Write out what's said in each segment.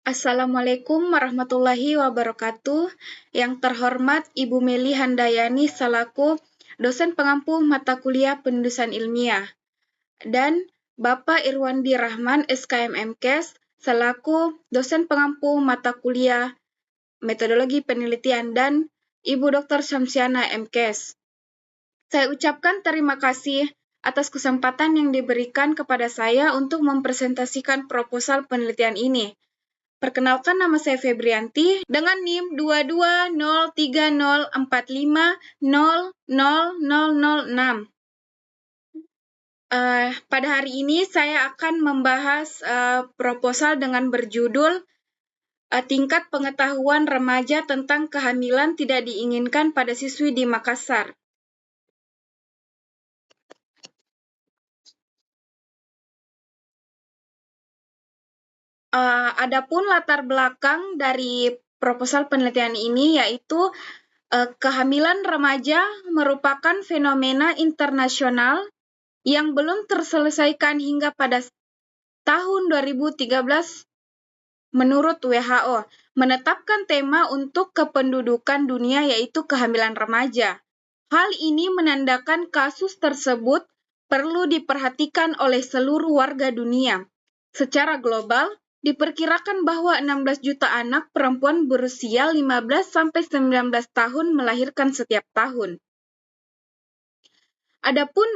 Assalamualaikum warahmatullahi wabarakatuh. Yang terhormat Ibu Meli Handayani selaku dosen pengampu mata kuliah penulisan ilmiah dan Bapak Irwandi Rahman SKM MKes selaku dosen pengampu mata kuliah metodologi penelitian dan Ibu Dr. Syamsiana MKes. Saya ucapkan terima kasih atas kesempatan yang diberikan kepada saya untuk mempresentasikan proposal penelitian ini. Perkenalkan, nama saya Febrianti dengan NIM 2203045000006. Pada hari ini saya akan membahas proposal dengan berjudul Tingkat Pengetahuan Remaja tentang Kehamilan Tidak Diinginkan pada Siswi di Makassar. Adapun latar belakang dari proposal penelitian ini yaitu kehamilan remaja merupakan fenomena internasional yang belum terselesaikan hingga pada tahun 2013 menurut WHO, menetapkan tema untuk kependudukan dunia yaitu kehamilan remaja. Hal ini menandakan kasus tersebut perlu diperhatikan oleh seluruh warga dunia. Secara global, diperkirakan bahwa 16 juta anak perempuan berusia 15-19 tahun melahirkan setiap tahun. Adapun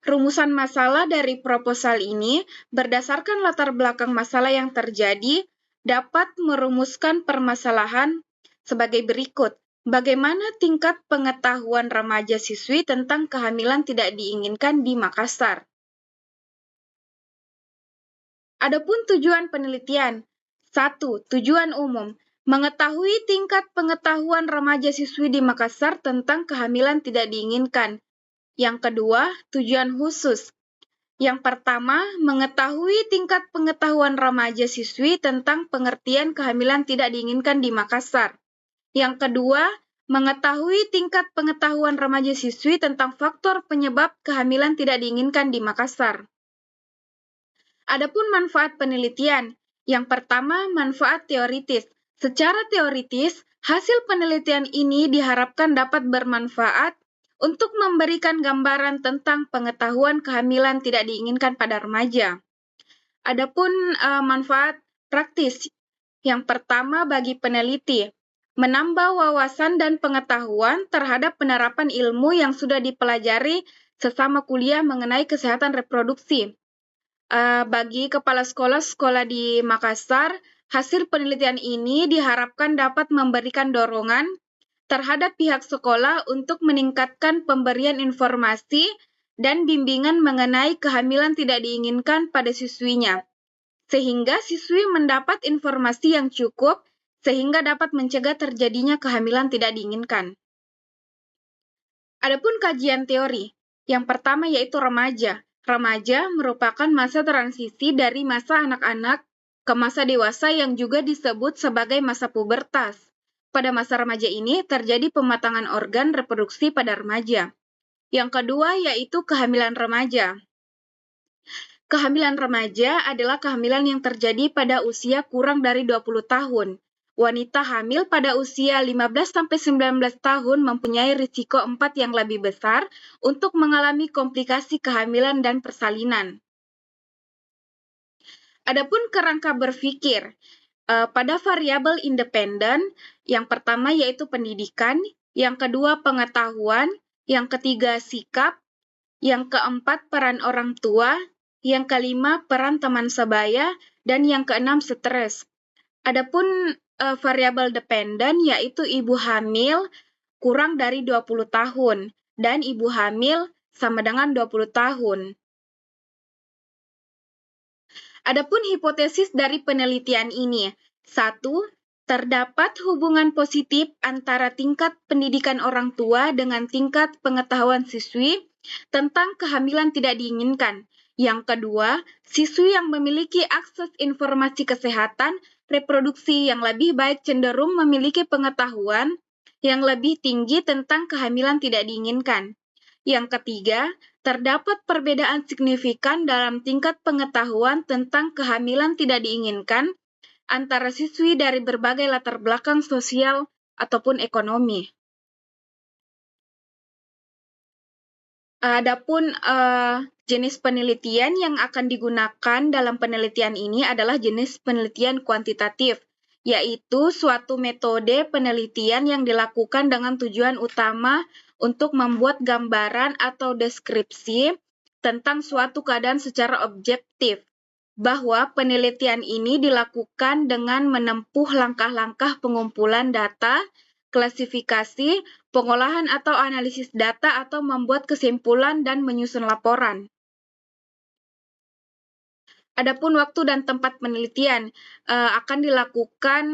rumusan masalah dari proposal ini berdasarkan latar belakang masalah yang terjadi dapat merumuskan permasalahan sebagai berikut. Bagaimana tingkat pengetahuan remaja siswi tentang kehamilan tidak diinginkan di Makassar? Adapun tujuan penelitian. 1. Tujuan umum. Mengetahui tingkat pengetahuan remaja siswi di Makassar tentang kehamilan tidak diinginkan. Yang kedua, tujuan khusus. Yang pertama, mengetahui tingkat pengetahuan remaja siswi tentang pengertian kehamilan tidak diinginkan di Makassar. Yang kedua, mengetahui tingkat pengetahuan remaja siswi tentang faktor penyebab kehamilan tidak diinginkan di Makassar. Adapun manfaat penelitian. Yang pertama, manfaat teoritis. Secara teoritis, hasil penelitian ini diharapkan dapat bermanfaat untuk memberikan gambaran tentang pengetahuan kehamilan tidak diinginkan pada remaja. Adapun manfaat praktis. Yang pertama bagi peneliti, menambah wawasan dan pengetahuan terhadap penerapan ilmu yang sudah dipelajari sesama kuliah mengenai kesehatan reproduksi. Bagi kepala sekolah di Makassar, hasil penelitian ini diharapkan dapat memberikan dorongan terhadap pihak sekolah untuk meningkatkan pemberian informasi dan bimbingan mengenai kehamilan tidak diinginkan pada siswinya, sehingga siswi mendapat informasi yang cukup sehingga dapat mencegah terjadinya kehamilan tidak diinginkan. Adapun kajian teori, yang pertama yaitu remaja. Remaja merupakan masa transisi dari masa anak-anak ke masa dewasa yang juga disebut sebagai masa pubertas. Pada masa remaja ini terjadi pematangan organ reproduksi pada remaja. Yang kedua yaitu kehamilan remaja. Kehamilan remaja adalah kehamilan yang terjadi pada usia kurang dari 20 tahun. Wanita hamil pada usia 15-19 tahun mempunyai risiko 4 yang lebih besar untuk mengalami komplikasi kehamilan dan persalinan. Adapun kerangka berpikir, pada variabel independen, yang pertama yaitu pendidikan, yang kedua pengetahuan, yang ketiga sikap, yang keempat peran orang tua, yang kelima peran teman sebaya, dan yang keenam stres. Adapun variabel dependen yaitu ibu hamil kurang dari 20 tahun dan ibu hamil sama dengan 20 tahun. Adapun hipotesis dari penelitian ini. 1. Terdapat hubungan positif antara tingkat pendidikan orang tua dengan tingkat pengetahuan siswi tentang kehamilan tidak diinginkan. Yang kedua, siswi yang memiliki akses informasi kesehatan reproduksi yang lebih baik cenderung memiliki pengetahuan yang lebih tinggi tentang kehamilan tidak diinginkan. Yang ketiga, terdapat perbedaan signifikan dalam tingkat pengetahuan tentang kehamilan tidak diinginkan antara siswi dari berbagai latar belakang sosial ataupun ekonomi. Adapun jenis penelitian yang akan digunakan dalam penelitian ini adalah jenis penelitian kuantitatif, yaitu suatu metode penelitian yang dilakukan dengan tujuan utama untuk membuat gambaran atau deskripsi tentang suatu keadaan secara objektif, bahwa penelitian ini dilakukan dengan menempuh langkah-langkah pengumpulan data, klasifikasi, pengolahan atau analisis data, atau membuat kesimpulan dan menyusun laporan. Adapun waktu dan tempat penelitian akan dilakukan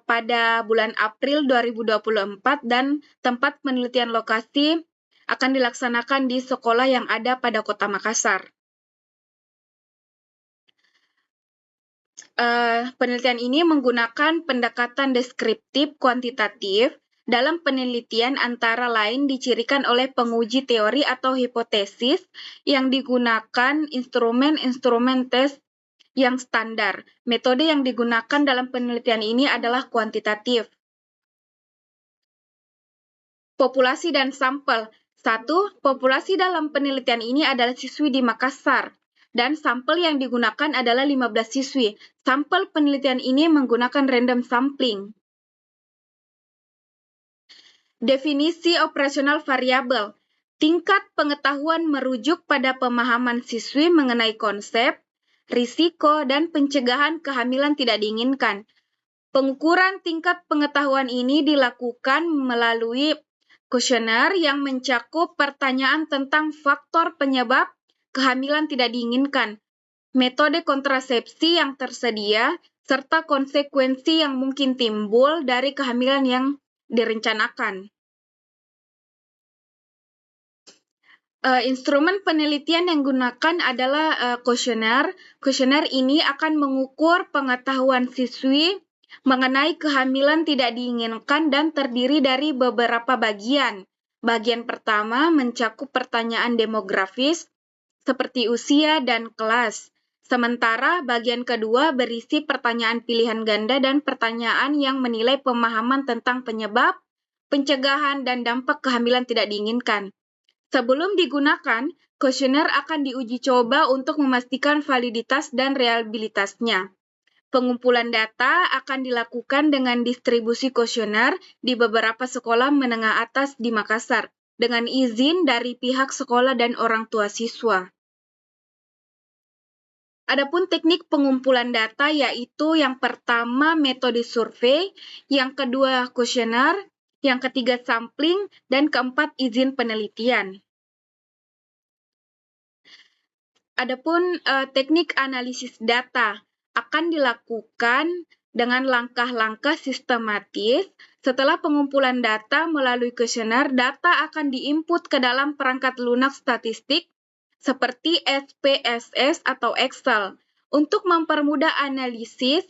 pada bulan April 2024 dan tempat penelitian lokasi akan dilaksanakan di sekolah yang ada pada Kota Makassar. Penelitian ini menggunakan pendekatan deskriptif kuantitatif. Dalam penelitian antara lain dicirikan oleh penguji teori atau hipotesis yang digunakan instrumen-instrumen tes yang standar. Metode yang digunakan dalam penelitian ini adalah kuantitatif. Populasi dan sampel. 1. Populasi dalam penelitian ini adalah siswi di Makassar, dan sampel yang digunakan adalah 15 siswi. Sampel penelitian ini menggunakan random sampling. Definisi operasional variabel. Tingkat pengetahuan merujuk pada pemahaman siswi mengenai konsep, risiko, dan pencegahan kehamilan tidak diinginkan. Pengukuran tingkat pengetahuan ini dilakukan melalui kuesioner yang mencakup pertanyaan tentang faktor penyebab kehamilan tidak diinginkan, metode kontrasepsi yang tersedia, serta konsekuensi yang mungkin timbul dari kehamilan yang direncanakan. Instrumen penelitian yang digunakan adalah kuesioner. Kuesioner ini akan mengukur pengetahuan siswi mengenai kehamilan tidak diinginkan dan terdiri dari beberapa bagian. Bagian pertama mencakup pertanyaan demografis seperti usia dan kelas. Sementara bagian kedua berisi pertanyaan pilihan ganda dan pertanyaan yang menilai pemahaman tentang penyebab, pencegahan, dan dampak kehamilan tidak diinginkan. Sebelum digunakan, kuesioner akan diuji coba untuk memastikan validitas dan reliabilitasnya. Pengumpulan data akan dilakukan dengan distribusi kuesioner di beberapa sekolah menengah atas di Makassar, dengan izin dari pihak sekolah dan orang tua siswa. Adapun teknik pengumpulan data yaitu yang pertama metode survei, yang kedua kuesioner, yang ketiga sampling, dan keempat izin penelitian. Adapun teknik analisis data akan dilakukan dengan langkah-langkah sistematis. Setelah pengumpulan data melalui kuesioner, data akan diinput ke dalam perangkat lunak statistik seperti SPSS atau Excel. Untuk mempermudah analisis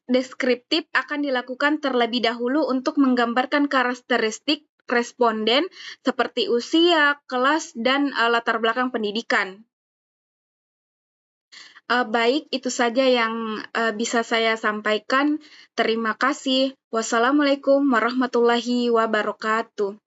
deskriptif akan dilakukan terlebih dahulu untuk menggambarkan karakteristik responden seperti usia, kelas, dan latar belakang pendidikan. Baik, itu saja yang bisa saya sampaikan. Terima kasih. Wassalamualaikum warahmatullahi wabarakatuh.